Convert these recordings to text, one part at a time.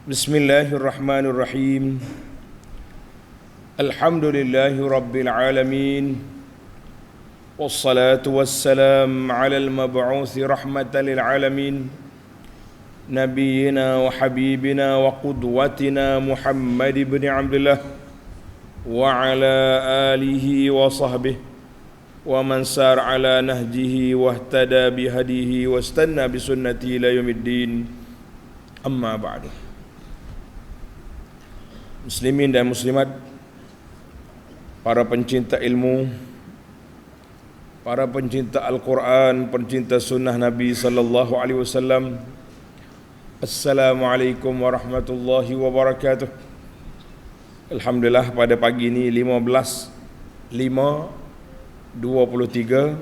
Bismillahirrahmanirrahim. Alhamdulillahi rabbil alamin. Wassalatu wassalam ala al-mab'uthi rahmatan lil alamin. Nabiyyina wa habibina wa qudwatina Muhammad ibn Abdullah wa ala alihi wa sahbihi wa man sar ala nahjihi wa ihtada bihadihi wa istanna bi sunnati ila yaumiddin. Amma ba'du. Muslimin dan muslimat, para pencinta ilmu, para pencinta Al-Quran, pencinta sunnah Nabi sallallahu alaihi wasallam. Assalamualaikum warahmatullahi wabarakatuh. Alhamdulillah, pada pagi ini 15/5/23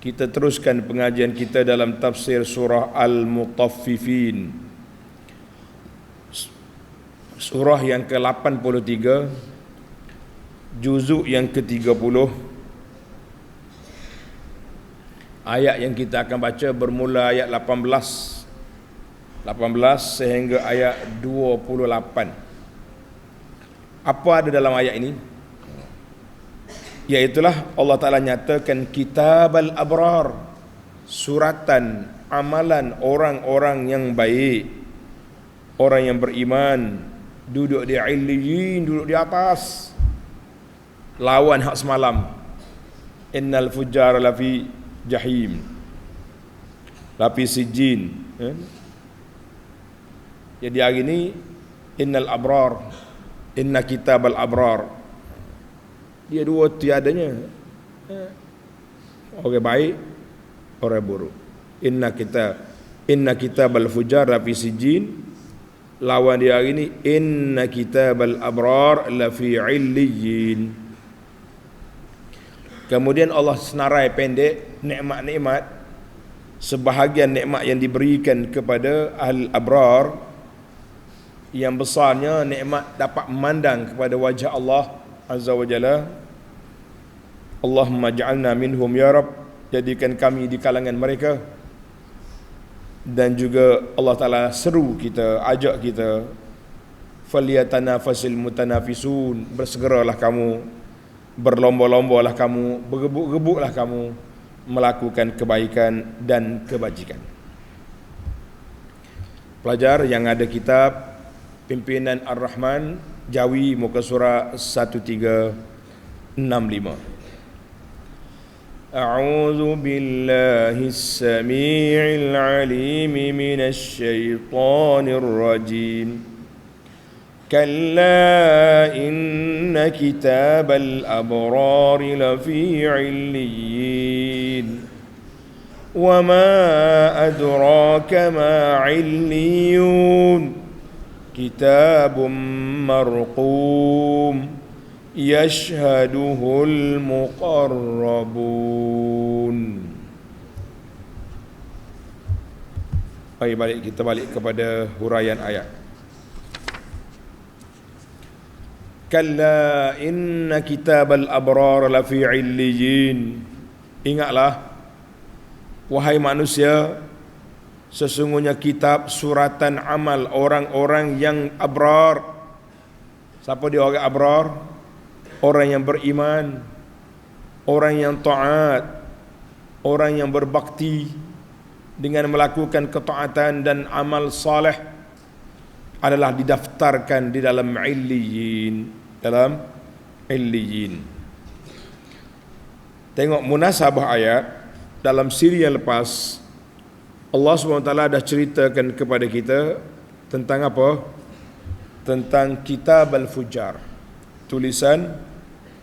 kita teruskan pengajian kita dalam tafsir surah Al-Mutaffifin, surah yang ke-83, juzuk yang ke-30. Ayat yang kita akan baca bermula ayat 18 sehingga ayat 28. Apa ada dalam ayat ini? Iaitulah Allah Ta'ala nyatakan kitabal abrar, suratan amalan orang-orang yang baik, orang yang beriman, duduk di illiyin, duduk di atas, lawan hak semalam. Innal fujjar lafi jahim, lafi sijin. Jadi hari ini innal abrar, inna kitabal abrar, dia dua tiadanya, orang baik, orang buruk. Inna kitabal fujjar lafi sijin. Lawan dia hari ini inna kitabal abrar lafi illiyin. Kemudian Allah senarai pendek nikmat-nikmat, sebahagian nikmat yang diberikan kepada ahli abrar. Yang besarnya nikmat dapat memandang kepada wajah Allah Azza wa Jalla. Allahumma ja'alna minhum ya Rabb, jadikan kami di kalangan mereka. Dan juga Allah Ta'ala seru kita, ajak kita, falyatanafasil mutanafisun, bersegeralah kamu, berlomba-lombalah kamu, bergebuk-gebuklah kamu melakukan kebaikan dan kebajikan. Pelajar yang ada kitab Pimpinan Ar-Rahman, Jawi, muka surah 1365. أعوذ بالله السميع العليم من الشيطان الرجيم كلا إن كتاب الأبرار لفي عليين وما أدراك ما عليون كتاب مرقوم yashhaduhul muqarrabun. Kita balik kepada huraian ayat. Kalla inna kitabal abrar lafi illiyin. Ingatlah wahai manusia, sesungguhnya kitab suratan amal orang-orang yang abrar. Siapa dia orang abrar? Orang yang beriman, orang yang taat, orang yang berbakti dengan melakukan ketaatan dan amal saleh adalah didaftarkan di dalam illiyin, Tengok munasabah ayat dalam siri yang lepas. Allah SWT dah ceritakan kepada kita tentang apa? Tentang kitab al-fujjar, tulisan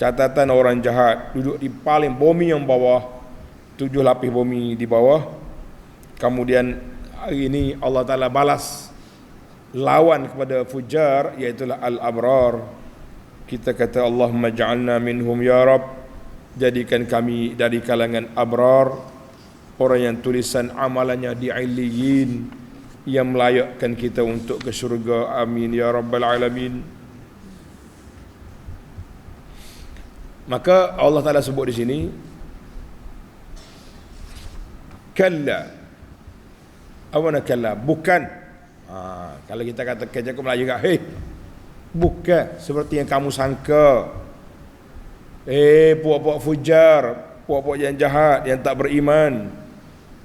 catatan orang jahat, duduk di paling bumi yang bawah, 7 lapis bumi di bawah. Kemudian hari ini Allah Ta'ala balas lawan kepada fujar, iaitulah al-abrar. Kita kata Allahumma ja'alna minhum ya Rabb, jadikan kami dari kalangan abrar, orang yang tulisan amalannya di illiyin, yang melayakkan kita untuk ke syurga. Amin ya Rabbal Alamin. Maka Allah Ta'ala sebut di sini kalla. Awana kalla, bukan. Kalau kita kata kerja ke Melayu kat, bukan seperti yang kamu sangka. Puak-puak fujar, puak-puak yang jahat, yang tak beriman.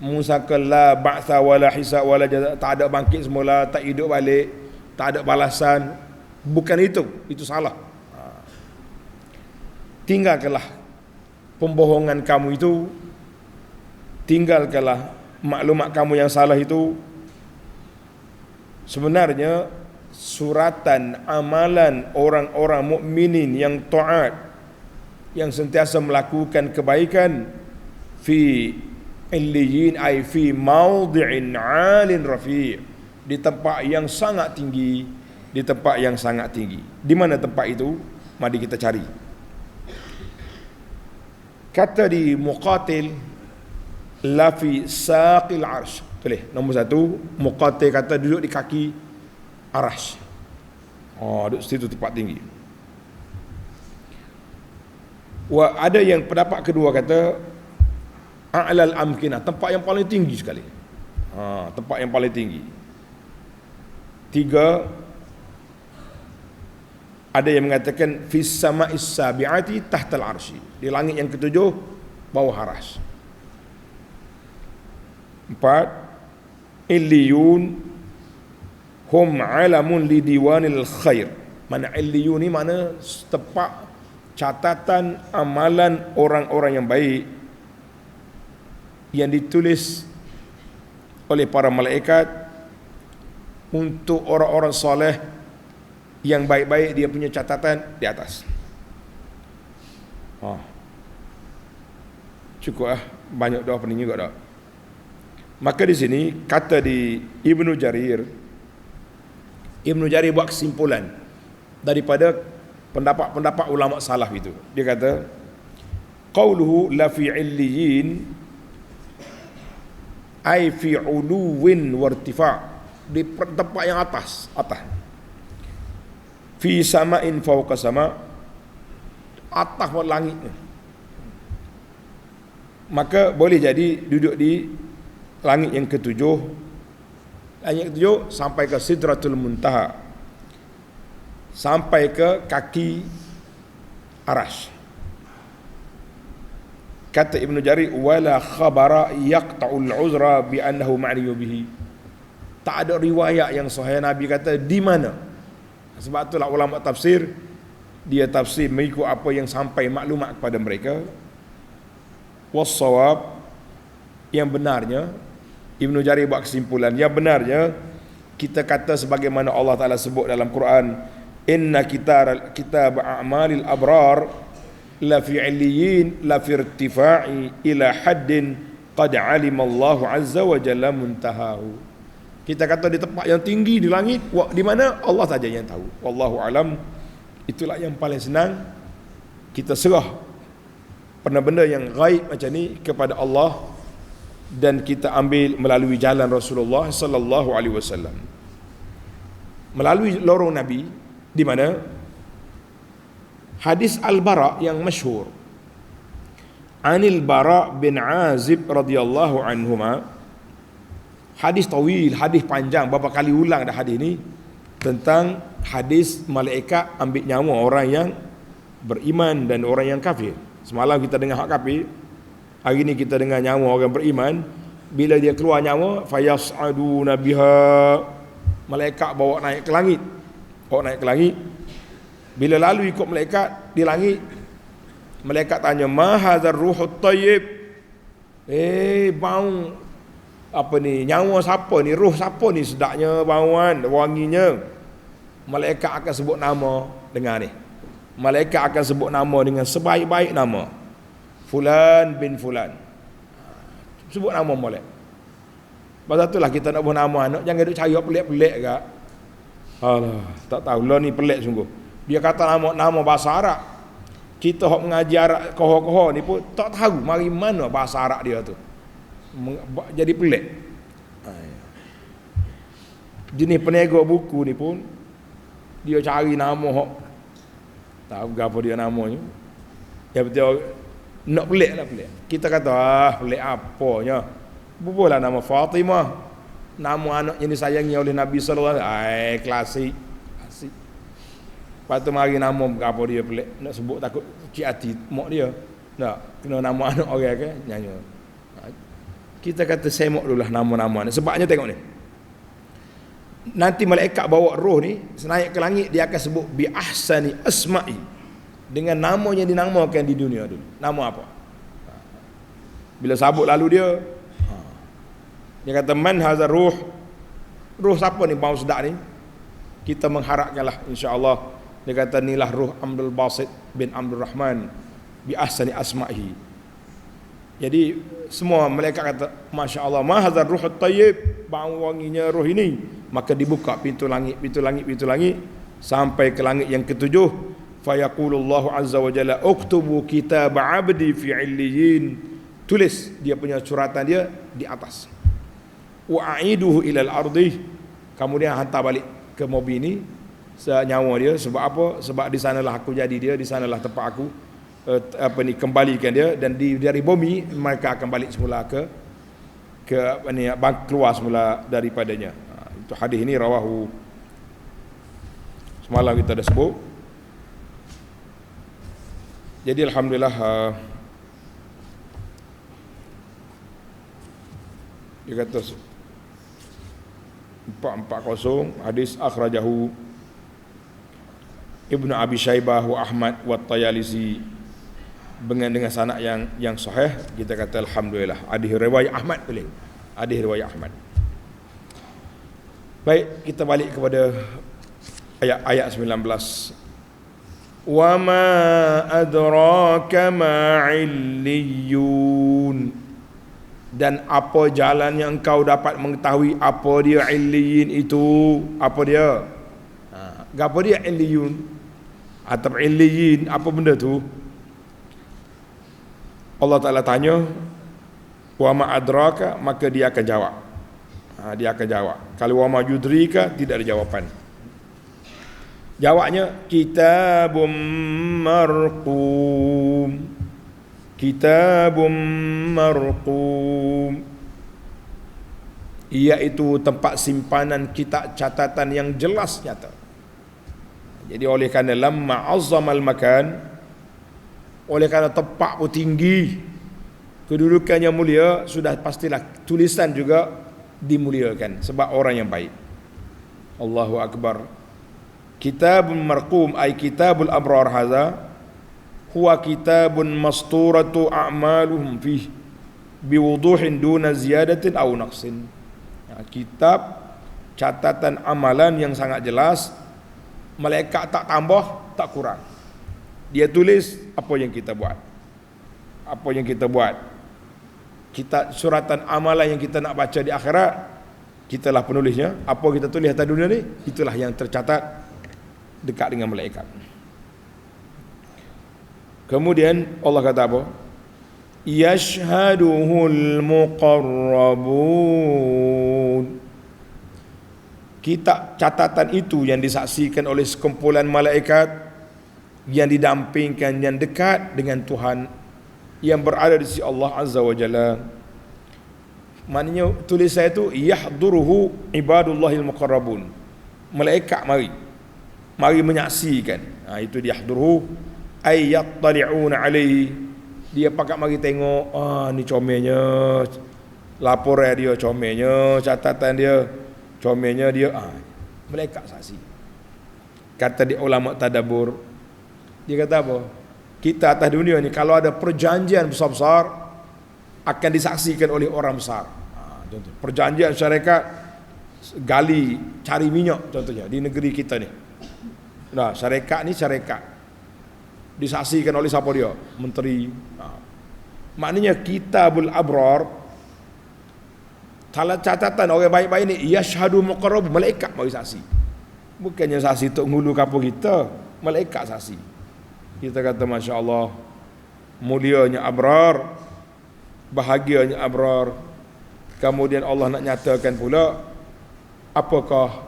Musaka la ba'tha wala hisab wala jaza, tak ada bangkit semula, tak hidup balik, tak ada balasan. Bukan itu salah. Tinggalkanlah pembohongan kamu itu, tinggalkanlah maklumat kamu yang salah itu. Sebenarnya suratan amalan orang-orang mukminin yang taat, yang sentiasa melakukan kebaikan, fi illiyin ay fi maudhi'in 'alin rafi', di tempat yang sangat tinggi, di tempat yang sangat tinggi. Di mana tempat itu? Mari kita cari. Kata di Muqatil, la fi saqil arsh. Boleh. Nombor 1, Muqatil kata duduk di kaki arsh. Duduk situ tempat tinggi. Ada yang pendapat kedua kata a'lal amkinah, tempat yang paling tinggi sekali. Tempat yang paling tinggi. 3, ada yang mengatakan fis sama'is sabi'ati tahtal arsy, di langit yang ketujuh bawah arsy. 4, illiyun hum alamun li diwanil khair. Mana illiyun ni mana tempat catatan amalan orang-orang yang baik yang ditulis oleh para malaikat untuk orang-orang soleh yang baik-baik, dia punya catatan di atas. Cukup banyak doa pening juga dah. Maka di sini kata di Ibnu Jarir buat kesimpulan daripada pendapat-pendapat ulama salaf itu. Dia kata qauluhu la fi illiyin ay fi uluwin wartifa', di tempat yang atas. Fi sama'in fawqa sama', atas langit. Maka boleh jadi duduk di langit yang ketujuh. Langit ketujuh sampai ke Sidratul Muntaha, sampai ke kaki arasy. Kata Ibnu Jarir, wala khabara yaqta'ul uzra bi annahu ma'niyu bihi. Tak ada riwayat yang sahih Nabi kata di mana. Sebab itulah ulama tafsir dia tafsir mengikut apa yang sampai maklumat kepada mereka. Was-shawab, yang benarnya, Ibnu Jarir buat kesimpulan, yang benarnya kita kata sebagaimana Allah Ta'ala sebut dalam Quran, inna kitab a'malil abrar la fi 'illiyin la fi irtifa'i ila haddin qad 'alima Allah 'azza wa jalla muntahahu. Kita kata di tempat yang tinggi di langit, di mana Allah saja yang tahu. Wallahu alam. Itulah yang paling senang, kita serah benda-benda yang gaib macam ni kepada Allah, dan kita ambil melalui jalan Rasulullah sallallahu alaihi wasallam, melalui lorong Nabi, di mana hadis Al-Bara yang masyhur, Anil Bara bin Azib radhiyallahu anhuma, hadis tawil, hadis panjang, berapa kali ulang dah hadis ni, tentang hadis malaikat ambil nyawa orang yang beriman dan orang yang kafir. Semalam kita dengar hak kafir, hari ni kita dengar nyawa orang beriman. Bila dia keluar nyawa, fayas'aduna biha, malaikat bawa naik ke langit. Bila lalu ikut malaikat di langit, malaikat tanya, ma hadzal ruhut thayyib, bau apa ni, nyawa siapa ni, ruh siapa ni, sedapnya bauan, wanginya. Malaikat akan sebut nama dengan ni. Malaikat akan sebut nama dengan sebaik-baik nama, Fulan bin Fulan. Sebut nama molek. Pasal itulah kita nak buat nama anak, jangan duk cari pelik-pelik ke. Alah, tak tahu lah ni pelik sungguh. Dia kata nama bahasa Arab. Kita hok mengaji Arab koho-koho ni pun tak tahu mari mana bahasa Arab dia tu. Jadi pelik. Jenis peniaga buku ni pun dia cari nama hok tahu apa dia namanya. Ya betul, nak pelik lah pelik. Kita kata pelik apanya. Bubuhlah nama Fatimah. Nama anak yang disayangi oleh Nabi sallallahu alaihi wasallam. Klasik. Klasik. Lepas tu mari nama apa dia pelik. Nak sebut takut cik hati mak dia. Tak, kena nama anak orang ke nyanyi. Kita kata semok dululah nama-nama ni. Sebabnya tengok ni. Nanti malaikat bawa roh ni naik ke langit, dia akan sebut bi ahsani asma'i, dengan nama yang dinamakan di dunia dulu. Nama apa? Bila sabut lalu dia kata man hazar ruh. Ruh siapa ni bau sedap ni? Kita mengharapkanlah insya-Allah. Dia kata inilah ruh Abdul Basit bin Abdul Rahman bi ahsani asma'i. Jadi semua malaikat kata masya-Allah, ma hadzal ruhut tayyib, bau wanginya roh ini. Maka dibuka pintu langit sampai ke langit yang ketujuh. Fayaqulullahu azza wa jalla uktubu kitab 'abdi fi 'illiyin. Tulis dia punya suratan dia di atas. Wa a'iduhu ila al-ardi. Kemudian hantar balik ke mobil ini senyawa dia. Sebab apa? Sebab di sanalah aku jadi dia, di sanalah tempat aku kembalikan dia, dan dari bumi mereka akan balik semula ke keluar semula daripadanya. Itu hadis ini rawahu, semalam kita dah sebut. Jadi alhamdulillah dia kata 440 hadis akhrajahu Ibnu Abi Syaibah wa Ahmad wa Tayalisi dengan sanad yang sahih. Kita kata alhamdulillah. Hadis riwayat Ahmad boleh. Hadis riwayat Ahmad. Baik, kita balik kepada ayat 19. Wa ma adraka ma 'illiyun. Dan apa jalan yang engkau dapat mengetahui apa dia 'illiyin itu? Apa dia? Apa dia 'illiyun? Atau 'illiyin, apa benda tu? Allah Ta'ala tanya, wa ma adraka, maka dia akan jawab. Dia akan jawab. Kalau wa ma yudrika, tidak ada jawapan. Jawabnya kitabum marqum. Kitabum marqum, iaitu tempat simpanan kitab catatan yang jelas nyata. Jadi oleh kerana lamma azzamal makan, oleh kerana tempat pun tinggi, kedudukannya mulia, sudah pastilah tulisan juga dimuliakan sebab orang yang baik. Allahu akbar. Kitabun marqum ay kitabul abrar hadza huwa kitabun masturatu a'maluhum fih biwuduhin duna ziyadatin aw naqsin. Kitab catatan amalan yang sangat jelas, malaikat tak tambah tak kurang. Dia tulis apa yang kita buat. Apa yang kita buat. Kita suratan amalan yang kita nak baca di akhirat, kitalah penulisnya. Apa kita tulis atas dunia ni, itulah yang tercatat dekat dengan malaikat. Kemudian Allah kata apa? Yashhaduhul muqarrabun. Kitab catatan itu yang disaksikan oleh sekumpulan malaikat yang didampingkan, yang dekat dengan Tuhan, yang berada di sisi Allah Azza wa Jalla. Maknanya tulisan itu yahduruhu ibadullahil muqarrabun. Malaikat mari menyaksikan. Itu yahduruhu ay yattali'una alaihi. Dia pakat mari tengok, ni comelnya, laporan dia comelnya, catatan dia comelnya dia. Malaikat saksi. Kata di ulama tadabbur, dia kata apa? Kita atas dunia ni kalau ada perjanjian besar-besar akan disaksikan oleh orang besar. Contoh, perjanjian syarikat gali cari minyak contohnya di negeri kita ni. Nah, syarikat ni syarikat disaksikan oleh siapa dia? Menteri. Maknanya kitabul abrar, kalau catatan orang baik-baik ni yashhadu muqarrab, malaikat mari saksi. Bukannya saksi untuk ngulu kapur kita, malaikat saksi. Kita kata masya Allah, mulianya abrar, bahagianya abrar. Kemudian Allah nak nyatakan pula apakah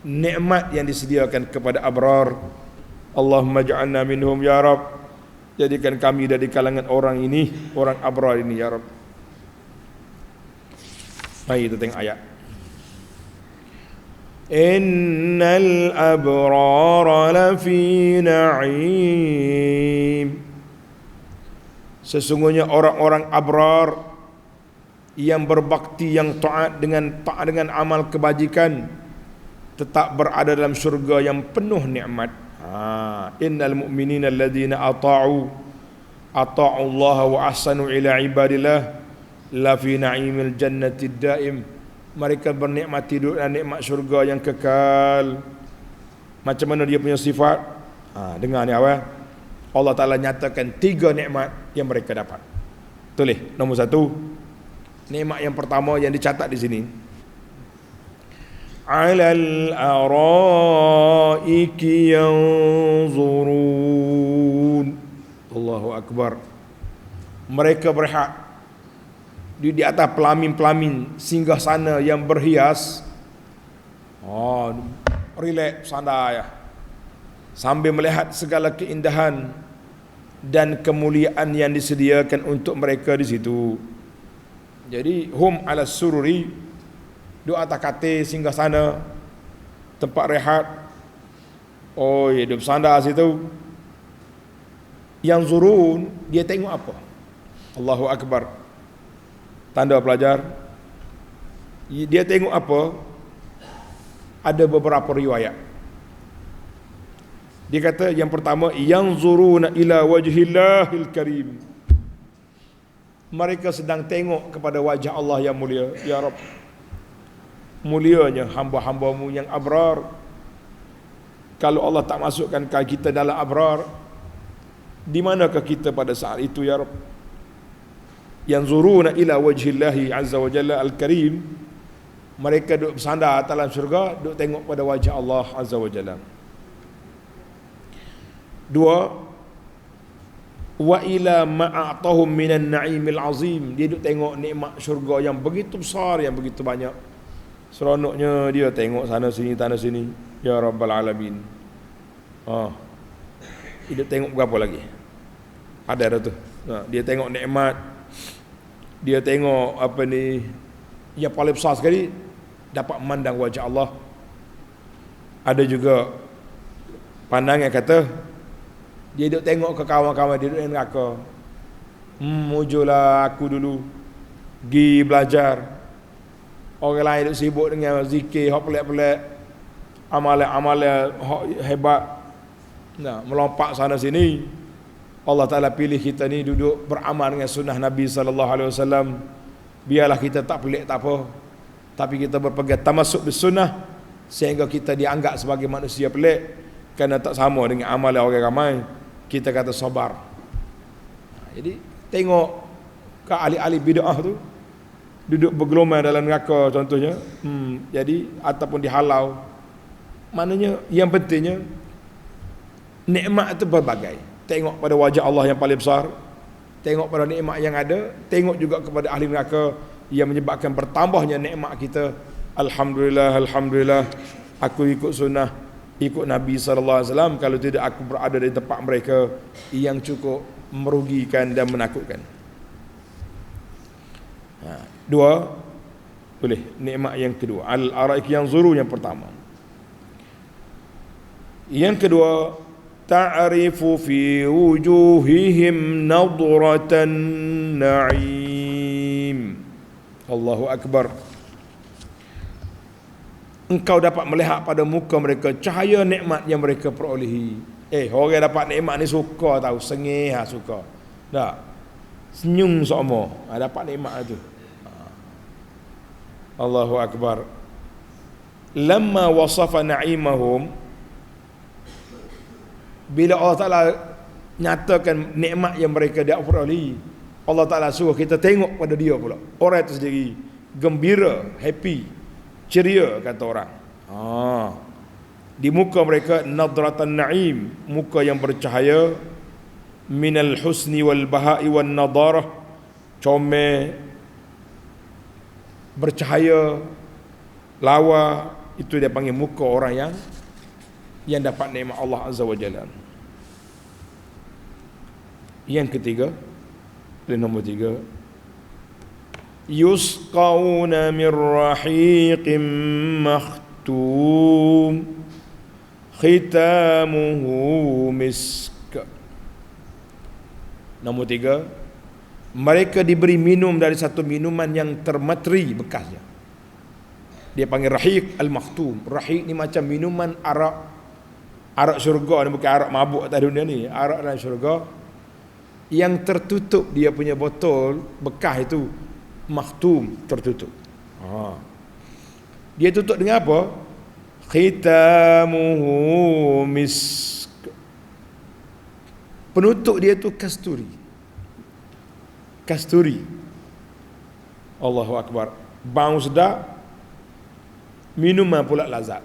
nikmat yang disediakan kepada abrar. Allahumma ja'alna minhum ya Rabb. Jadikan kami dari kalangan orang ini, orang abrar ini ya Rabb. Mari kita tengok ayat. Innal abrara lafi na'im. Sesungguhnya orang-orang abrar yang berbakti, yang taat dengan amal kebajikan, tetap berada dalam syurga yang penuh nikmat. Innal mu'minina alladhina ata'u Allah wa ahsanu ila ibadillah la fi na'imil jannati daim. Mereka bernikmati dan nikmat syurga yang kekal. Macam mana dia punya sifat? Dengar ni awal. Allah Ta'ala nyatakan 3 nikmat yang mereka dapat. Tulis, nombor 1. Nikmat yang pertama yang dicatat di sini. Alal araiki yanzurun. Allahu Akbar. Mereka berehat di atas pelamin-pelamin singgah sana yang berhias. Relax santai ya. Sambil melihat segala keindahan dan kemuliaan yang disediakan untuk mereka di situ. Jadi hum ala sururi, duduk atas katil singgah sana, tempat rehat. Hidup sandar situ. Yang zurun, dia tengok apa? Allahu Akbar. Tanda pelajar. Dia tengok apa? Ada beberapa riwayat. Dia kata yang pertama, yanzuruna ila wajhillahil karim. Mereka sedang tengok kepada wajah Allah yang mulia. Ya Rabb, mulianya hamba-hambamu yang abrar. Kalau Allah tak masukkan kita dalam abrar, di manakah kita pada saat itu ya Rabb? Yanzuruna ila wajhillahi azza wa jalla al-karim. Mereka duduk bersandar dalam syurga, duduk tengok pada wajah Allah azza wa jalla. 2, wa ila ma'atahum minan na'imil azim. Dia duduk tengok nikmat syurga yang begitu besar, yang begitu banyak. Seronoknya dia tengok sana sini, tanah sini. Ya Rabbal Alamin. Dia tengok berapa lagi? Ada tu. Dia tengok nikmat. Dia tengok apa ni, yang paling besar sekali, dapat memandang wajah Allah. Ada juga pandangan kata dia duduk tengok ke kawan-kawan dia duduk di neraka. Mujulah aku dulu pergi belajar. Orang lain duduk sibuk dengan zikir hak pelik-pelik, amalan-amalan hebat, melompat sana sini. Allah Ta'ala pilih kita ni duduk beramal dengan sunnah Nabi SAW. Biarlah kita tak pelik tak apa, tapi kita berpegang tamasuk bersunnah, sehingga kita dianggap sebagai manusia pelik, kerana tak sama dengan amalan orang ramai. Kita kata sabar. Jadi tengok ke ahli-ahli bid'ah tu duduk bergelumai dalam neraka contohnya. Jadi ataupun dihalau. Maknanya yang pentingnya nikmat itu berbagai. Tengok pada wajah Allah yang paling besar, tengok pada nikmat yang ada, tengok juga kepada ahli neraka yang menyebabkan bertambahnya nikmat kita. Alhamdulillah, alhamdulillah, aku ikut sunnah, ikut Nabi SAW. Kalau tidak, aku berada di tempat mereka yang cukup merugikan dan menakutkan. 2, boleh nikmat yang kedua, al-araik yang zuru yang pertama. Yang kedua, ta'rifu fi wujuhihim nadratan na'im. Allahu Akbar. Engkau dapat melihat pada muka mereka cahaya nikmat yang mereka perolehi. Orang dapat nikmat ni suka tahu, sengih suka. Tak. Senyum semua. Dapat nikmat tu. Allahu Akbar. Lamma wasafa na'imahum, bila Allah Ta'ala nyatakan nikmat yang mereka dapat perolehi, Allah Ta'ala suruh kita tengok pada dia pula. Orang itu sendiri gembira, happy, ceria kata orang. Di muka mereka nadratan na'im, muka yang bercahaya, minal husni wal bahai wal nadarah, comel, bercahaya, lawa. Itu dia panggil muka orang yang dapat nikmat Allah Azza wa Jalla. Yang ketiga, nombor 3, yusqawna min rahiqin maktum khitamuhu misk. Nombor 3, mereka diberi minum dari satu minuman yang termateri bekasnya. Dia panggil rahiq al-maktum. Rahiq ni macam minuman arak syurga ni, bukan arak mabuk atas dunia ni, arak dalam syurga yang tertutup, dia punya botol bekas itu maktum, tertutup. Dia tutup dengan apa? Khitamuhu misk. Penutup dia tu kasturi. Kasturi. Allahu Akbar. Bau sedap, minuman pula lazat.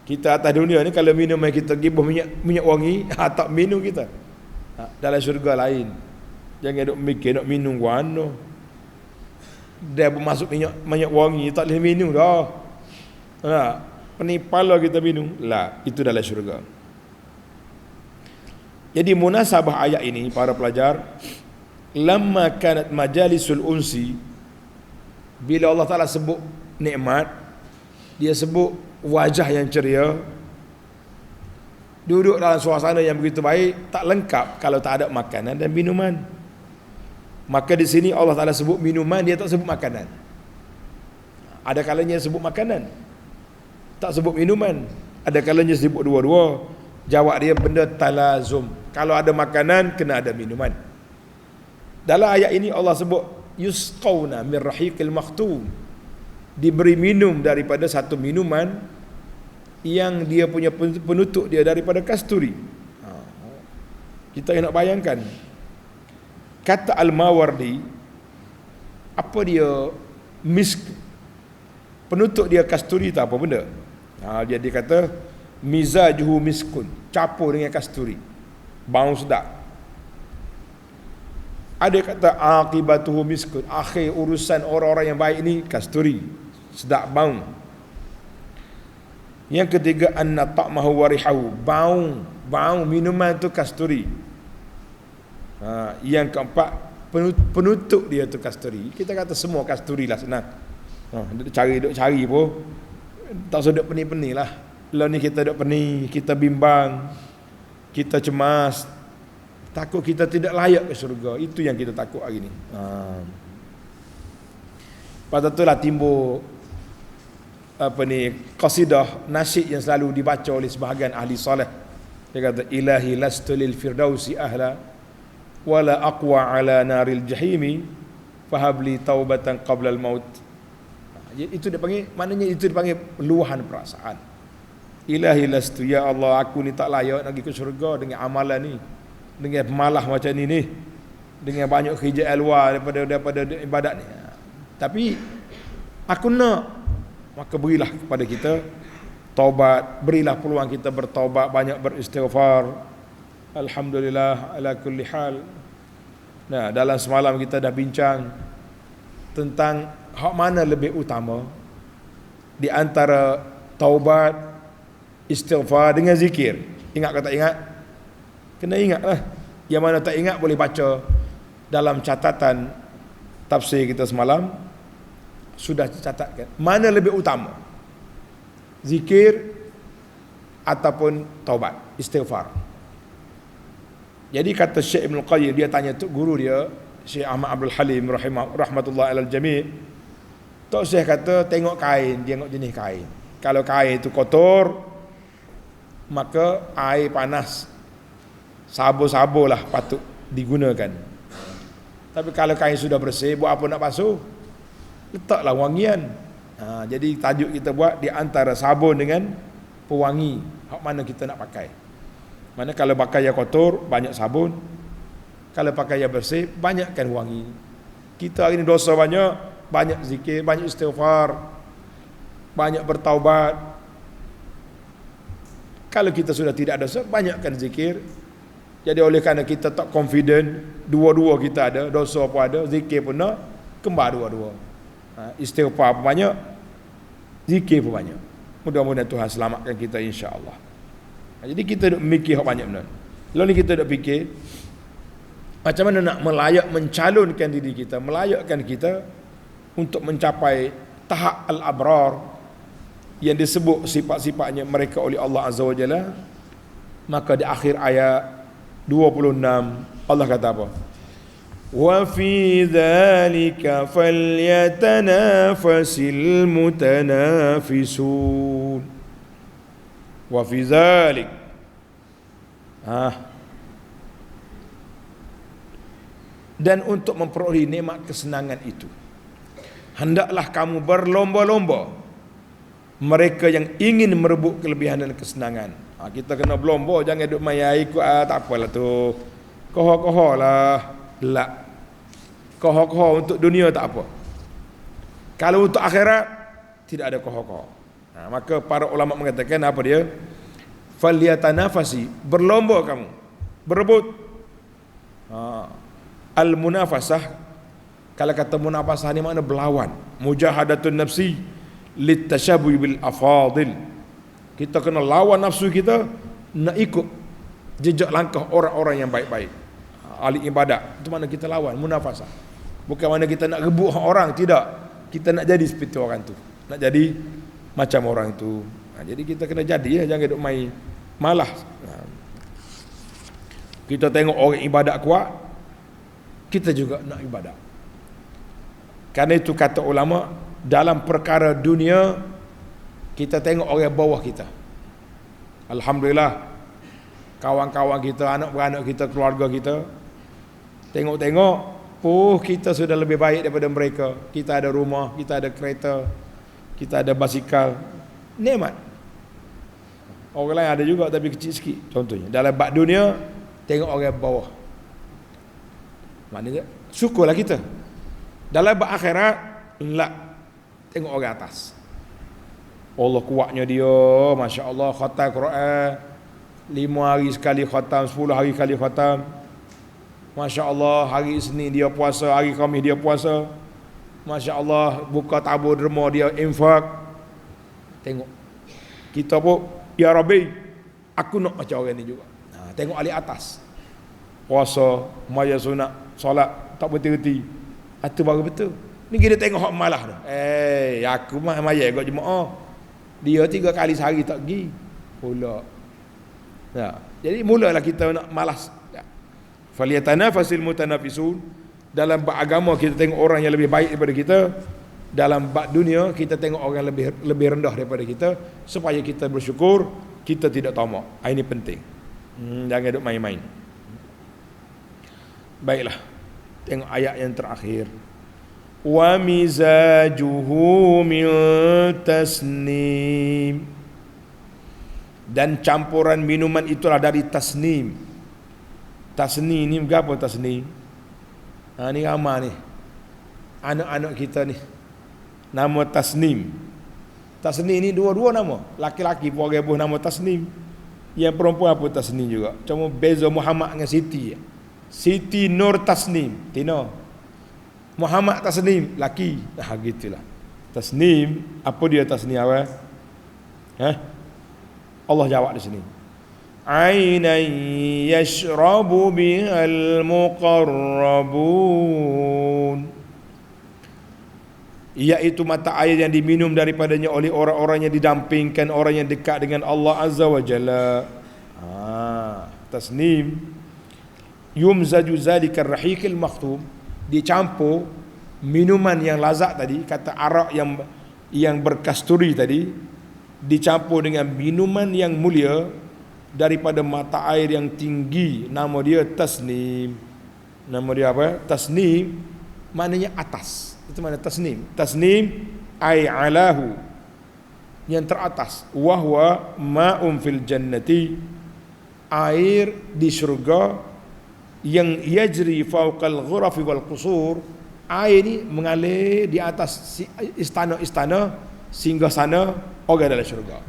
Kita atas dunia ni kalau minuman kita gibuh minyak wangi, tak minum kita. Dalam syurga lain. Jangan duk mikir nak minum guano. Dia masuk minyak wangi, tak boleh minum dah. Penipala kita minum. Lah, itu dalam syurga. Jadi munasabah ayat ini para pelajar, lamma kanat majalisul unsi, bila Allah Ta'ala sebut nikmat, dia sebut wajah yang ceria, duduk dalam suasana yang begitu baik, tak lengkap kalau tak ada makanan dan minuman. Maka di sini Allah Ta'ala sebut minuman, dia tak sebut makanan. Ada kalanya sebut makanan, tak sebut minuman. Ada kalanya sebut dua-dua. Jawab dia benda talazum. Kalau ada makanan, kena ada minuman. Dalam ayat ini Allah sebut yusqawna min rahiqil maktum, diberi minum daripada satu minuman yang dia punya penutup dia daripada kasturi. Kita nak bayangkan, kata Al-Mawardi, apa dia misk, penutup dia kasturi tak apa benda. Dia kata mizajuhu miskun, campur dengan kasturi, bau sedap. Ada kata aqibatuhu miskun, akhir urusan orang-orang yang baik ni kasturi, sedap bau. Yang ketiga anna ta'mahu wa rihahu, bau minuman tu kasturi. Yang keempat penutup dia tu kasturi. Kita kata semua kasturi lah, senang. Duk cari pun tak usah duk pening-pening lah. Lalu ni kita duk pening, kita bimbang, kita cemas, takut kita tidak layak ke syurga. Itu yang kita takut hari ni. Pada itulah timbul qasidah nasyid yang selalu dibaca oleh sebahagian ahli soleh. Dia kata ilahi lastu lil firdausi ahla wala aqwa ala naril jahimi fahabli taubatan qabla al maut. Itu dia panggil, maknanya itu dipanggil luahan perasaan. Ilahi lastu, ya Allah, aku ni tak layak nak pergi ke syurga dengan amalan ni, dengan pemalah macam ni, dengan banyak kerjaan luar daripada ibadat ni. Tapi aku nak, maka berilah kepada kita taubat, berilah peluang kita bertaubat, banyak beristighfar. Alhamdulillah ala kulli hal. Nah, dalam semalam kita dah bincang tentang hak mana lebih utama di antara taubat, istighfar dengan zikir. Ingat ke tak ingat? Kena ingat lah. Yang mana tak ingat boleh baca dalam catatan tafsir kita semalam, sudah dicatatkan mana lebih utama, zikir ataupun taubat, istighfar. Jadi kata Syekh Ibn Qayyim, dia tanya tu guru dia Syekh Ahmad Abdul Halim rahmatullah alal jami'. Tok Syekh kata tengok kain, dia tengok jenis kain. Kalau kain itu kotor, maka air panas, sabun lah patut digunakan. Tapi kalau kain sudah bersih, buat apa nak basuh? Letaklah wangian. Jadi tajuk kita buat di antara sabun dengan pewangi, hak mana kita nak pakai. Mana kalau pakai yang kotor, banyak sabun. Kalau pakai yang bersih, banyakkan wangi. Kita hari ini dosa banyak zikir, banyak istighfar, banyak bertaubat. Kalau kita sudah tidak dosa, banyakkan zikir. Jadi oleh kerana kita tak confident, dua-dua kita ada, dosa pun ada, zikir pun nak, kembar dua-dua. Istighfar pun banyak, zikir pun banyak. Mudah-mudahan Tuhan selamatkan kita insya-Allah. Jadi kita duk mikir banyak benda. Lalu ni kita duk fikir macam mana nak mencalonkan diri kita, melayakkan kita untuk mencapai tahap al-abrar, yang disebut sifat-sifatnya mereka oleh Allah Azza wa Jalla, maka di akhir ayat 26 Allah kata apa? Wa fi dzalika falyatanafasil mutanafisun. Wa fi dzalik, dan untuk memperoleh nikmat kesenangan itu, hendaklah kamu berlomba-lomba, mereka yang ingin merebut kelebihan dan kesenangan. Kita kena berlomba, jangan duk main ikut tak apalah tu. Koho-koho lah. Lak. Koho-koho untuk dunia tak apa. Kalau untuk akhirat tidak ada koho-koho. Maka para ulama mengatakan apa dia? Falyatanafasi, berlomba kamu, berebut. Al-munafasah, kalau kata munafasah ni makna berlawan. Mujahadatun nafsi litashabuh bil afadil. Kita kena lawan nafsu kita, nak ikut jejak langkah orang-orang yang baik-baik, ahli ibadat. Itu mana kita lawan, munafasah. Bukan mana kita nak rebut orang, tidak. Kita nak jadi seperti orang tu, nak jadi macam orang tu. Jadi kita kena jadi, jangan duk main malah. Kita tengok orang ibadat kuat, kita juga nak ibadat. Karena itu kata ulama, dalam perkara dunia kita tengok orang bawah kita. Alhamdulillah, kawan-kawan kita, anak beranak kita, keluarga kita, tengok-tengok, kita sudah lebih baik daripada mereka. Kita ada rumah, kita ada kereta, kita ada basikal. Nikmat. Orang lain ada juga tapi kecil sikit. Contohnya dalam bab dunia, tengok orang bawah, maknanya syukurlah kita. Dalam bab akhirat, tengok orang atas. Allah kuatnya dia, Masya Allah, khatam Quran 5 hari sekali khatam, 10 hari sekali khatam. Masya Allah, hari Isnin dia puasa, hari Khamis dia puasa. Masya Allah, buka tabur derma dia infak. Tengok kita pun, ya Rabbi, aku nak macam orang ni juga. Tengok ahli atas, puasa, maya sunat, solat tak berhenti-henti. Itu baru betul. Ni kita tengok hak malah tu. Aku mah maya kat jemaah. Dia 3 kali sehari tak pergi pula. Jadi mulalah kita nak malas. Falyatanafasil mutanafisun. Dalam bab agama kita tengok orang yang lebih baik daripada kita. Dalam bab dunia kita tengok orang yang lebih rendah daripada kita, supaya kita bersyukur, kita tidak tamak. Ini penting. Jangan duk main-main. Baiklah, tengok ayat yang terakhir. Wa mizajuhu min tasnim, dan campuran minuman itulah dari tasnim. Tasnim ni apa tasnim? Ni ramai ni anak-anak kita ni nama Tasnim. Tasnim ni dua-dua nama, laki-laki pun orang buh nama Tasnim, yang perempuan pun Tasnim juga. Cuma beza Muhammad dengan Siti. Siti Nur Tasnim, Tina. Muhammad Tasnim, laki. Gitulah. Tasnim, apa dia Tasnim apa? Allah jawab di sini. Ainan yashrabu bihal muqarrabun, iaitu mata air yang diminum daripadanya oleh orang-orang yang didampingkan, orang yang dekat dengan Allah Azza wa Jalla. Tasnim yumzaju zalika ar-rahiqil makhtum, dicampur minuman yang lazat tadi, kata arak yang berkasturi tadi, dicampur dengan minuman yang mulia daripada mata air yang tinggi, nama dia Tasnim. Nama dia apa? Tasnim maknanya atas. Itu mana Tasnim? Tasnim ay alahu, yang teratas. Wahwa ma'um fil jannati, air di syurga yang yajri fawqal ghurafi wal qusur. Air ni mengalir di atas istana-istana, singgah sana orang dalam syurga.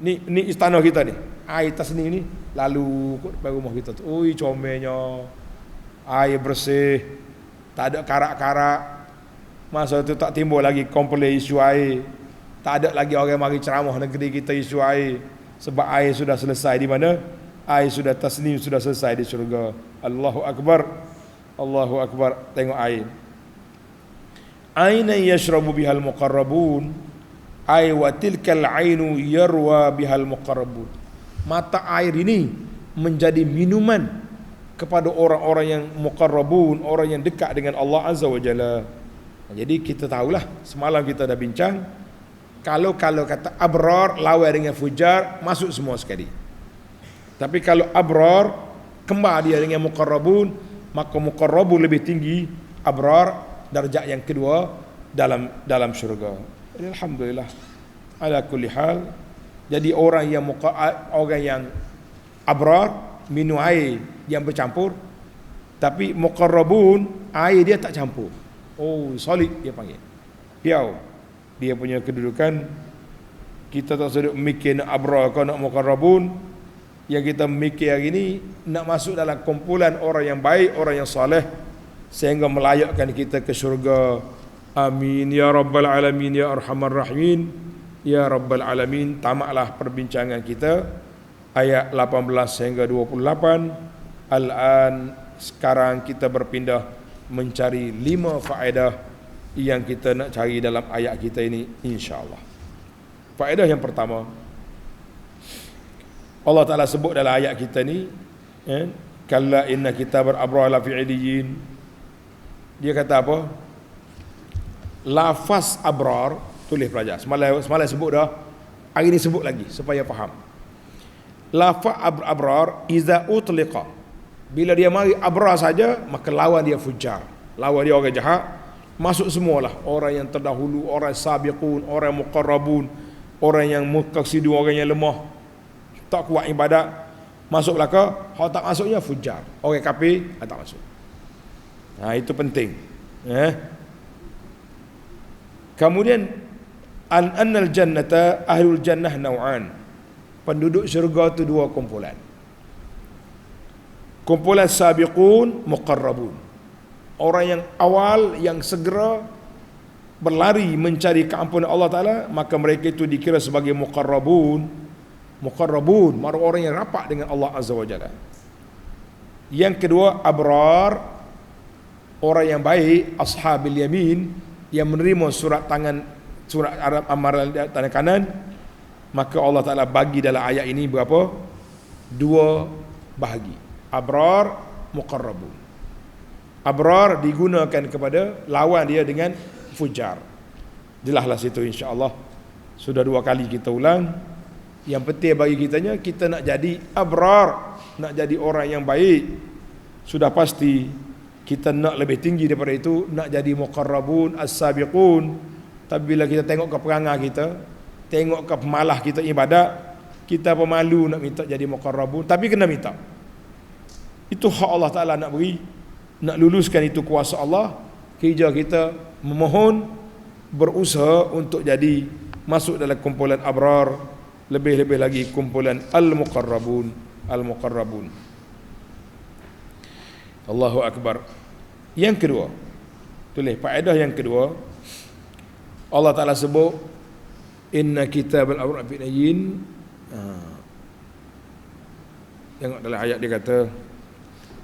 Ni istana kita ni. Air Tasnim ni lalu kot depan rumah kita tu. Oi, comelnya. Air bersih, tak ada karak-karak. Masa tu tak timbul lagi komplain isu air. Tak ada lagi orang mari ceramah negeri kita isu air, sebab air sudah selesai di mana? Air sudah Tasnim sudah selesai di syurga. Allahu akbar. Allahu akbar. Tengok air. Aina yashrabu bihal muqarrabun, Ai wa tilkal ainu yarwa bihal muqarrabun. Mata air ini menjadi minuman kepada orang-orang yang muqarrabun, orang yang dekat dengan Allah Azza wa Jalla. Jadi kita tahulah, semalam kita dah bincang, kalau kata abrar lawan dengan fujar, masuk semua sekali. Tapi kalau abrar kembar dia dengan muqarrabun, maka muqarrabun lebih tinggi, abrar darjat yang kedua dalam syurga. Jadi alhamdulillah ala kulli hal. Jadi orang yang abrar minum air yang bercampur, tapi muqarrabun air dia tak campur. Oh, solid dia panggil. Piau. Dia punya kedudukan. Kita tak sedut mikir nak abrar kau nak muqarrabun. Yang kita mikir hari ini nak masuk dalam kumpulan orang yang baik, orang yang soleh, sehingga melayakkan kita ke syurga. Amin ya rabbal alamin ya arhamar rahimin ya rabbal alamin. Tamatlah perbincangan kita ayat 18 sehingga 28. Al-an, sekarang kita berpindah mencari 5 faedah yang kita nak cari dalam ayat kita ini, insya-Allah. Faedah yang pertama, Allah Ta'ala sebut dalam ayat kita ni, kalla inna kitabar abrar la fi illiyin. Dia kata apa? Lafaz abrar, tulis pelajar. Semalam sebut dah, hari ni sebut lagi supaya faham. Lafaz abrar iza utliqa, bila dia mari abrar saja, maka lawan dia fujar, lawan dia orang jahat, masuk semualah, orang yang terdahulu, orang sabiqun, orang muqarrabun, orang yang muqtasidun, orang yang lemah, tak kuat ibadat, masuk belaka. Hak tak masuknya fujar, orang kafir tak masuk. Itu penting. Kemudian annal jannata ahlul jannah nau'an. Penduduk syurga itu 2 kumpulan. Kumpulan sabiqun, muqarrabun. Orang yang awal, yang segera berlari mencari keampunan Allah Ta'ala, maka mereka itu dikira sebagai muqarrabun. Muqarrabun, maksudnya orang yang rapat dengan Allah Azza wa Jalla. Yang kedua, abrar, orang yang baik, ashabil yamin, yang menerima surat amalan tangan kanan. Maka Allah Ta'ala bagi dalam ayat ini berapa? 2 bahagi. Abrar, muqarrabun. Abrar digunakan kepada lawan dia dengan fujar. Jelaslah situ, insya-Allah. Sudah 2 kali kita ulang. Yang penting bagi kitanya, kita nak jadi abrar, nak jadi orang yang baik, sudah pasti kita nak lebih tinggi daripada itu, nak jadi muqarrabun, as-sabiqun. Tapi bila kita tengok ke perangai kita, tengok ke pemalah kita ibadat, kita pemalu nak minta jadi muqarrabun, tapi kena minta. Itu hak Allah Ta'ala nak beri, nak luluskan itu kuasa Allah. Kerja kita memohon, berusaha untuk jadi masuk dalam kumpulan abrar, lebih-lebih lagi kumpulan al-muqarrabun. Allahu Akbar. Yang kedua, tulis faedah yang kedua, Allah Ta'ala sebut inna kitabal abrar fi illiyin. Tengok dalam ayat dia kata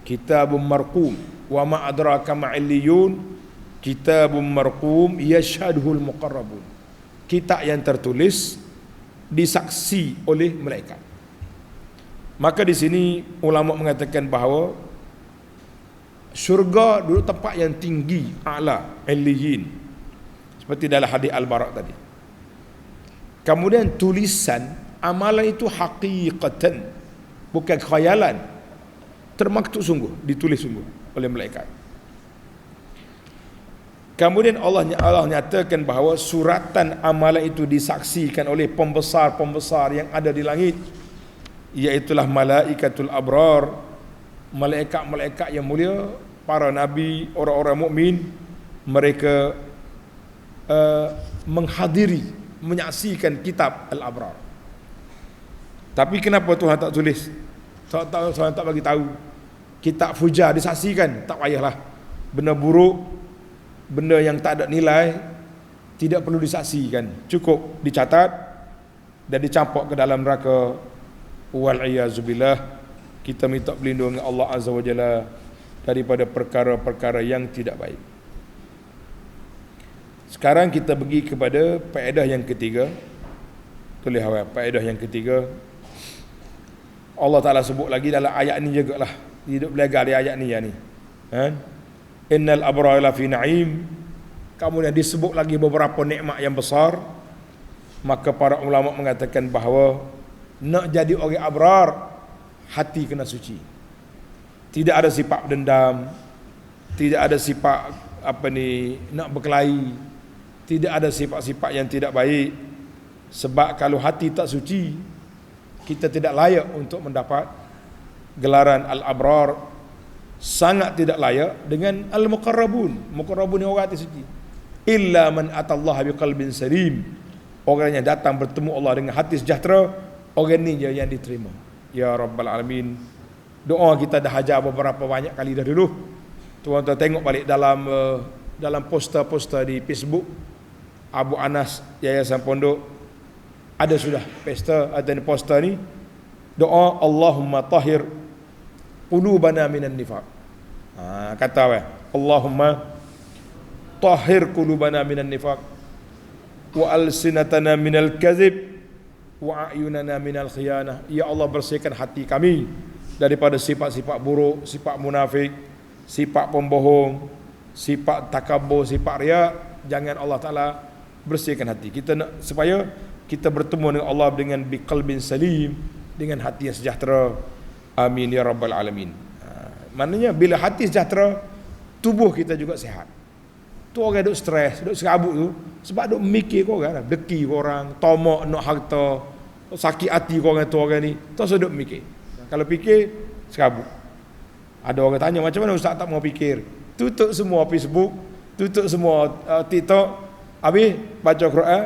kitabun marqum wa ma adraka ma illiyun, kitabun marqum yashhaduhul muqarrabun. Kitab yang tertulis disaksi oleh malaikat. Maka di sini ulama mengatakan bahawa syurga duduk tempat yang tinggi, a'la, illiyin, seperti dalam hadis Al-Bara' tadi. Kemudian tulisan amalan itu haqiqatan, bukan khayalan, termaktub sungguh, ditulis sungguh oleh malaikat. Kemudian Allah nyatakan bahawa suratan amalan itu disaksikan oleh pembesar-pembesar yang ada di langit, iaitulah malaikatul abrar, malaikat-malaikat yang mulia, para nabi, orang-orang mukmin. Mereka menghadiri, menyaksikan kitab al-abrar. Tapi kenapa Tuhan tak tulis? Tuhan tak bagi tahu. Kitab fujar disaksikan, tak payahlah. Benda buruk, benda yang tak ada nilai, tidak perlu disaksikan, cukup dicatat dan dicampak ke dalam neraka. Wal-iyazubillah. Kita minta perlindungan Allah Azza wa Jalla daripada perkara-perkara yang tidak baik. Sekarang kita pergi kepada faedah yang ketiga. Tulis awal, faedah yang ketiga. Allah Ta'ala sebut lagi dalam ayat ni juga lah. Hidup belajar di ayat ni ya ni. Innal abrara la fi na'im. Kemudian disebut lagi beberapa nikmat yang besar. Maka para ulama mengatakan bahawa nak jadi orang abrar, hati kena suci. Tidak ada sifat dendam, tidak ada sifat nak berkelahi, tidak ada sifat-sifat yang tidak baik. Sebab kalau hati tak suci, kita tidak layak untuk mendapat gelaran al-abrar. Sangat tidak layak dengan al-muqarrabun. Muqarrabun yang orang hati suci. Illa man atallaha biqalbin salim. Orang yang datang bertemu Allah dengan hati sejahtera, orang ni je yang diterima. Ya Rabbal Alamin. Doa kita dah ajar beberapa banyak kali dah dulu. Tuan-tuan tengok balik dalam poster-poster di Facebook Abu Anas Yayasan Pondok, ada sudah poster ni. Doa Allahumma tahhir qulubana minan nifaq. Kata apa? Allahumma tahhir qulubana minan nifaq wa alsinatana minal kadzib wa a'yunana minal khiyanah. Ya Allah, bersihkan hati kami daripada sifat-sifat buruk, sifat munafik, sifat pembohong, sifat takabur, sifat riya. Jangan Allah Ta'ala bersihkan hati kita, nak supaya kita bertemu dengan Allah dengan biqalbin salim, dengan hati yang sejahtera. Amin ya Rabbal Alamin. Maknanya bila hati sejahtera, tubuh kita juga sihat. Tu orang duk stres, duk serabut tu sebab duk mikir korang, deki korang, tomak nak harta, sakit hati korang tu orang ni. Tak seduk mikir. Kalau fikir, serabut. Ada orang tanya, macam mana ustaz tak mau fikir? Tutup semua Facebook, tutup semua TikTok, habis baca Quran.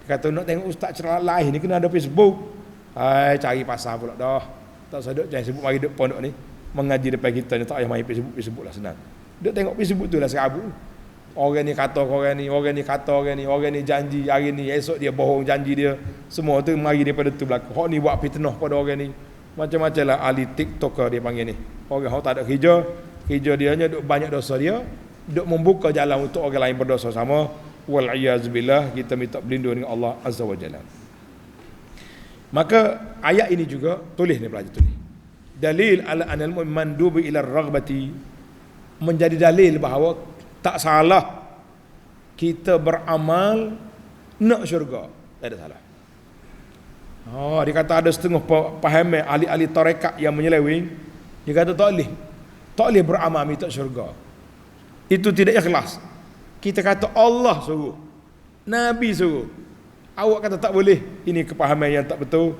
Kata nak tengok ustaz cerah lain ni kena ada Facebook. Cari pasal pula dah. Tak seduk, jangan sebut mari duk pondok ni mengaji depan kita ni, tak payah main Facebook lah, senang. Duk tengok Facebook tu lah serabut. Orang ni kata orang ni, orang ni kata orang ni, orang ni janji hari ni, esok dia bohong janji dia. Semua tu mari daripada tu belakang. Hak ni buat fitnah pada orang ni. Macam-macam lah ahli TikToker dia panggil ni. Orang hak tak ada kerja dia hanya duk banyak dosa dia, duk membuka jalan untuk orang lain berdosa sama. Wal iyazbillah, kita minta berlindung dengan Allah Azza wa Jalla. Maka ayat ini juga tulis ni pelajar tulis. Dalil ala anal mu'min mandubu ila raghbati, menjadi dalil bahawa tak salah kita beramal nak syurga, tak ada salah. Dia kata ada setengah pahaman ahli-ahli tarekat yang menyeleweng, dia kata tak boleh beramal minta syurga, itu tidak ikhlas. Kita kata Allah suruh, Nabi suruh, awak kata tak boleh, ini kepahaman yang tak betul.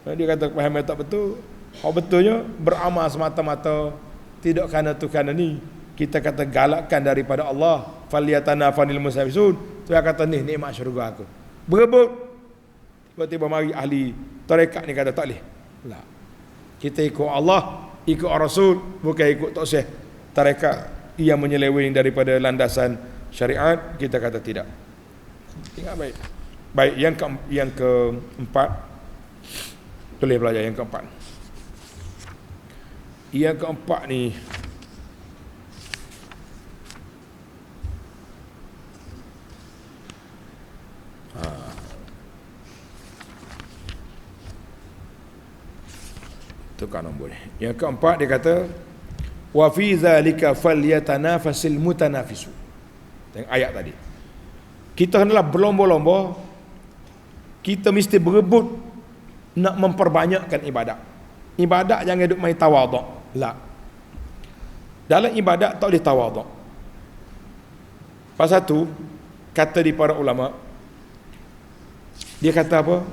Dia kata kepahaman yang tak betul. Betulnya beramal semata-mata tidak kerana tu kerana ni. Kita kata galakkan daripada Allah, falyatanafanil musafisun. Dia kata ni nikmat syurga aku, berebut. Tiba-tiba mari ahli tarekat ni kata tak boleh. Lah, kita ikut Allah, ikut Rasul, bukan ikut taksih tarekat yang menyeleweng daripada landasan syariat. Kita kata tidak. Ingat baik. Baik, yang keempat, boleh belajar yang keempat. Yang keempat ni, tukar nombor ni. Yang keempat dia kata, wa fi zalika falyatanafasil mutanafisu. Tengok ayat tadi. Kita hendaklah berlomba-lomba, kita mesti berebut nak memperbanyakkan ibadat. Ibadat jangan duk main tawaduk. La. Dalam ibadat tak boleh tawaduk. Pasal tu kata di para ulama, dia kata apa?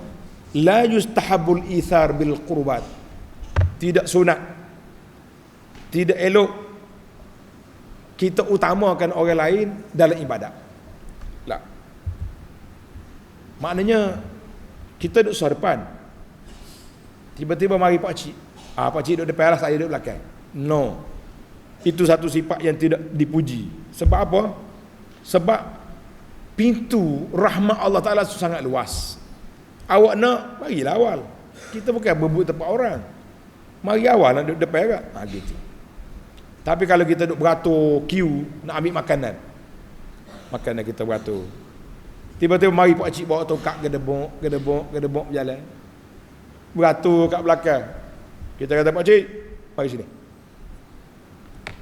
La yustahabul ithar bil qurbat. Tidak sunat, tidak elok kita utamakan orang lain dalam ibadat. Lah. Maknanya kita duduk depan, tiba-tiba mari pak cik. Pak cik duduk depan lah, saya duduk belakang. No. Itu satu sifat yang tidak dipuji. Sebab apa? Sebab pintu rahmat Allah Ta'ala sangat luas. Awak nak, marilah awal. Kita bukan berebut tempat orang. Mari awal nak duduk depan agak. Gitu. Tapi kalau kita duduk beratur queue nak ambil makanan, makanan kita beratur. Tiba-tiba mari pak cik bawa tongkat gedebok berjalan. Beratur kat belakang. Kita kata pak cik, mari sini.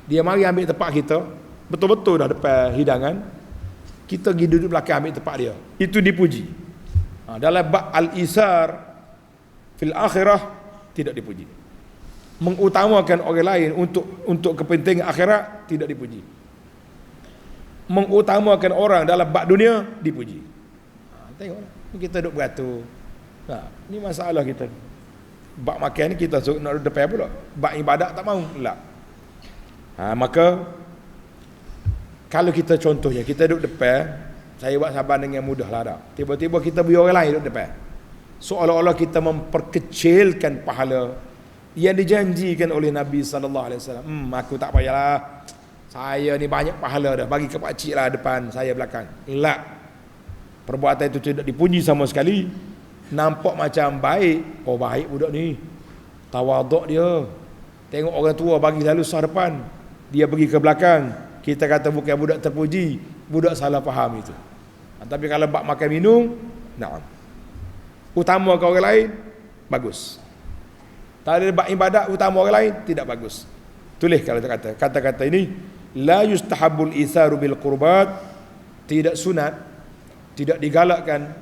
Dia mari ambil tempat kita, betul-betul dah depan hidangan. Kita pergi duduk belakang ambil tempat dia. Itu dipuji. Dalam bab al-isar fil akhirah tidak dipuji. Mengutamakan orang lain untuk kepentingan akhirat tidak dipuji. Mengutamakan orang dalam bab dunia dipuji. Tengok kita duduk beratur. Ni masalah kita. Bab makan ni kita suruh nak duduk depan pula. Bab ibadat tak mau. Tak. Maka kalau kita contohnya kita duduk depan, saya buat sabar dengan mudah lah dah. Tiba-tiba kita beri orang lain duduk depan. Seolah-olah kita memperkecilkan pahala yang dijanjikan oleh Nabi SAW. Aku tak payahlah. Saya ni banyak pahala dah. Bagi ke pakcik lah depan, saya belakang. Tak. Perbuatan itu tidak dipuji sama sekali. Nampak macam baik. Oh baik budak ni. Tawaduk dia. Tengok orang tua bagi selalu sah depan. Dia pergi ke belakang. Kita kata bukan budak terpuji. Budak salah faham itu. Tapi kalau bak makan minum, na'am. Utama ke orang lain, bagus. Tak ada bab ibadat utama orang lain, tidak bagus. Tulis kalau kata kata-kata ini, la yustahabul itharu bil qurbat, tidak sunat, tidak digalakkan,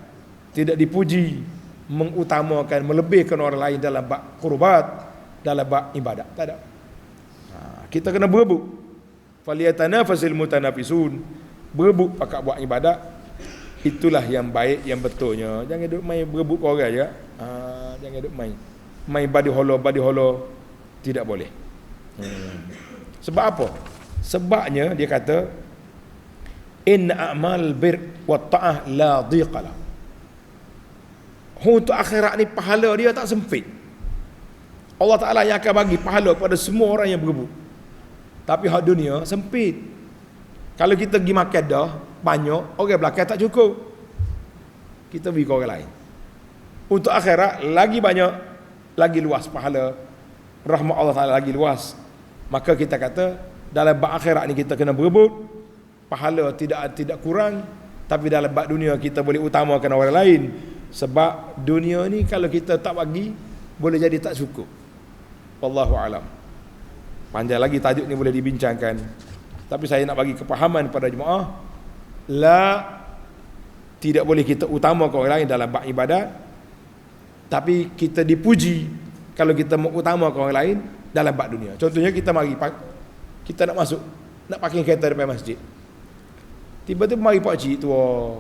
tidak dipuji mengutamakan, melebihkan orang lain dalam bab qurbat, dalam bab ibadat. Tak ada. Kita kena berebut. Falyatanafasil mutanafisun. Berebut pakat buat ibadat. Itulah yang baik, yang betulnya. Jangan duduk main berebut orang je. Jangan duduk main body hollow tidak boleh. Sebab apa? Sebabnya dia kata inna a'mal bir wa ta'ah la dhiqala. Untuk akhirat ni pahala dia tak sempit. Allah Ta'ala yang akan bagi pahala kepada semua orang yang berebut. Tapi hak dunia sempit. Kalau kita pergi makan dah banyak, orang belakang tak cukup, kita beri ke orang lain. Untuk akhirat lagi banyak, lagi luas pahala, rahmat Allah Ta'ala lagi luas. Maka kita kata dalam bab akhirat ni kita kena berebut. Pahala tidak kurang, tapi dalam bab dunia kita boleh utamakan orang lain. Sebab dunia ni kalau kita tak bagi, boleh jadi tak cukup. Wallahu alam. Panjang lagi tajuk ni boleh dibincangkan. Tapi saya nak bagi kepahaman pada jemaah, tidak boleh kita utamakan orang lain dalam bab ibadat, tapi kita dipuji kalau kita mengutamakan orang lain dalam bab dunia. Contohnya kita nak masuk, nak parking kereta depan masjid. Tiba-tiba mari pak cik tua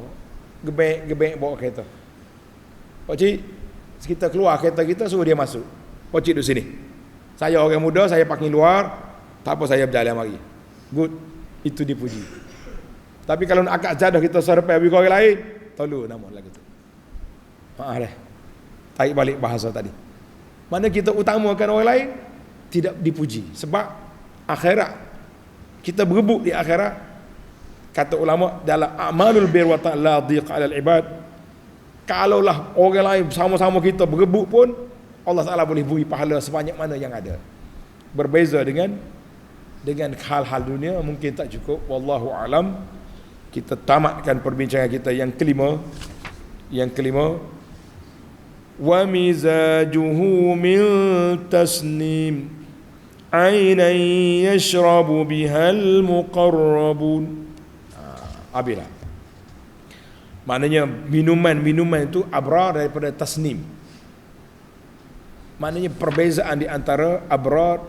gebek bawa kereta. Pak cik, kita keluar kereta kita, suruh dia masuk. Pak cik duduk sini. Saya orang muda, saya parking luar, tak apa saya berjalan mari. Good, itu dipuji. Tapi kalau nak akad jadah kita serpai bagi orang lain, tolong nama lagi tu. Maaf dah. Tarik balik bahasa tadi. Mana kita utamakan orang lain, tidak dipuji. Sebab akhirat, kita berebut di akhirat. Kata ulama dalam a'malul bir wa ta'ala dhiq 'alal ibad. Kalaulah orang lain sama-sama kita berebut pun, Allah Ta'ala boleh beri pahala sebanyak mana yang ada. Berbeza dengan hal-hal dunia mungkin tak cukup. Wallahu alam. Kita tamatkan perbincangan kita yang kelima. Wa mizajuhu min tasnim aynan yashrabu bihal muqarrabun. Abilah. Maknanya minuman itu abrar daripada tasnim. Maknanya perbezaan di antara abrar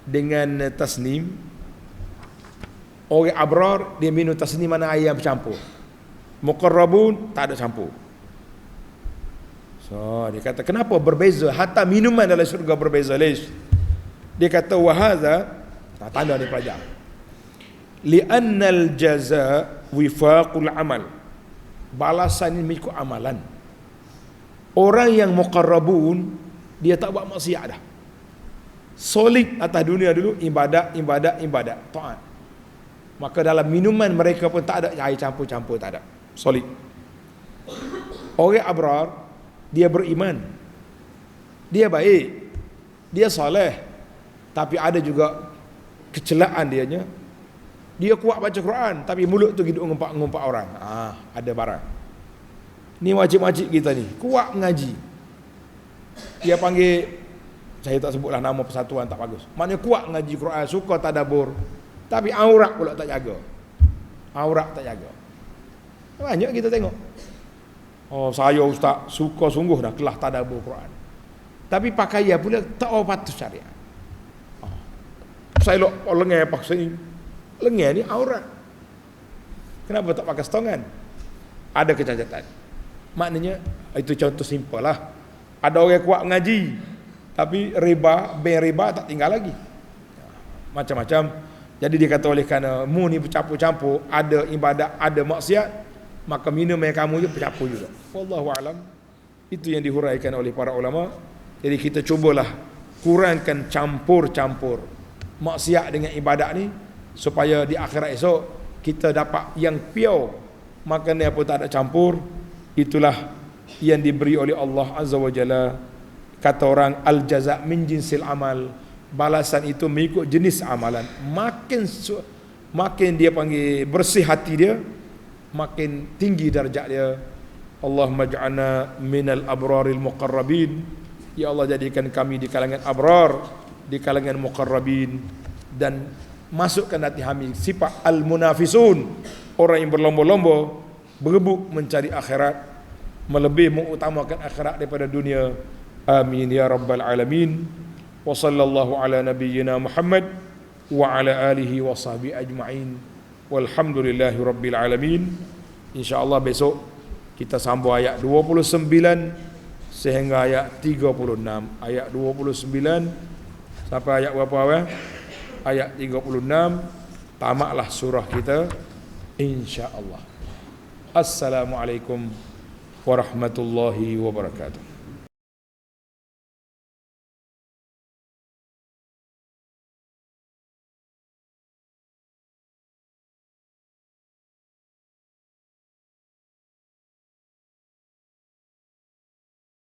dengan tasnim. Orang abrar dia minum tasnim mana air yang bercampur. Muqarrabun tak ada campur. So dia kata kenapa berbeza? Hatta minuman dalam syurga berbeza. Dia kata wahaza, tanda ni pelajar. Li'annal jaza wifaqul amal. Balasan ini mengikut amalan. Orang yang muqarrabun dia tak buat maksiat dah. Solid atas dunia dulu, ibadat, taat. Maka dalam minuman mereka pun tak ada air campur-campur, tak ada. Solid. Orang abrar, dia beriman, dia baik, dia soleh, tapi ada juga kecelaan dianya. Dia kuat baca Quran, tapi mulut tu hidup ngumpat orang. Ada barang. Ni wajib-wajib kita ni, kuat mengaji. Dia panggil, saya tak sebutlah nama persatuan, tak bagus. Maknanya kuat mengaji Quran, suka tadabbur, tapi aurat pula tak jaga. Aurat tak jaga. Banyak kita tengok. Saya ustaz suka sungguh dah kelas tadabbur Quran, tapi pakaian pula tak patut syariat. Saya lengan paksa ni. Lengan ni aurat. Kenapa tak pakai setongan? Ada kecacatan. Maknanya itu contoh simpel lah. Ada orang kuat mengaji, tapi riba tak tinggal lagi. Macam-macam. Jadi dia kata oleh kerana mu ni bercampur-campur, ada ibadat, ada maksiat, maka minum yang kamu je bercampur juga. Wallahu alam. Itu yang dihuraikan oleh para ulama. Jadi kita cubalah kurangkan campur-campur maksiat dengan ibadat ni, supaya di akhirat esok kita dapat yang pure. Maknanya apa, tak ada campur. Itulah yang diberi oleh Allah Azza wa Jalla. Kata orang, al jaza' min jinsil amal, balasan itu mengikut jenis amalan. Makin dia panggil bersih hati dia, makin tinggi darjat dia. Allahumma ja'alna minal abraril muqarrabin. Ya Allah, jadikan kami di kalangan abrar, di kalangan muqarrabin, dan masukkan hati kami sifat al-munafisun, orang yang berlomba-lomba berebut mencari akhirat, melebih mengutamakan akhirat daripada dunia. Amin ya rabbal alamin. Wa sallallahu ala nabiyyina Muhammad wa ala alihi wa sahbihi ajma'in. Walhamdulillahi rabbil alamin. InsyaAllah besok kita sambung ayat 29 sehingga ayat 36. Ayat 29 sampai ayat berapa? Ayat 36 tamatlah surah kita insya-Allah. Assalamualaikum warahmatullahi wabarakatuh.